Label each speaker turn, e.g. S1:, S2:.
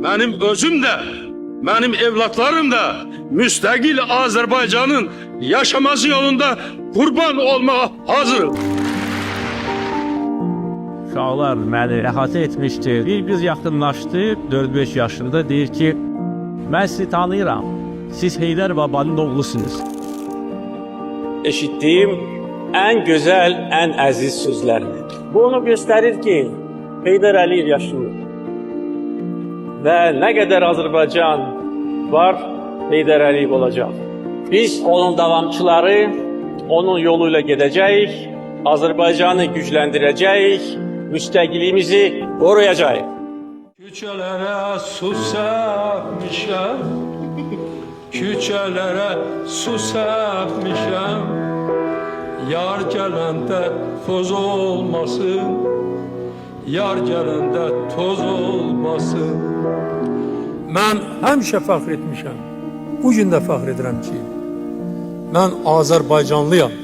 S1: benim özüm de, benim evlatlarım da müstakil Azerbaycan'ın yaşaması yolunda kurban olmaya hazırım.
S2: Uşaqlar məni əhatə etmişdi. Bir qız yaxınlaşdı, 4-5 yaşında deyir ki, mən sizi tanıyıram, siz Heydər babanın oğlusunuz.
S3: Eşitdiyim ən gözəl, ən əziz sözlərdir. Bu onu göstərir ki, Heydər Əliyev yaşayır. Və nə qədər Azərbaycan var, Heydər Əliyev olacaq. Biz onun davamçıları, onun yoluyla gedəcəyik, Azərbaycanı gücləndirəcəyik, müstəqilliyimizi qoruyacağıq.
S1: Küçelere su serpmişem, küçelere su serpmişem. Yar gelende toz olmasın, yar gelende toz olmasın.
S4: Mən həmişə fəxr etmişəm. Bu gün də fəxr edirəm ki, mən Azərbaycanlıyam.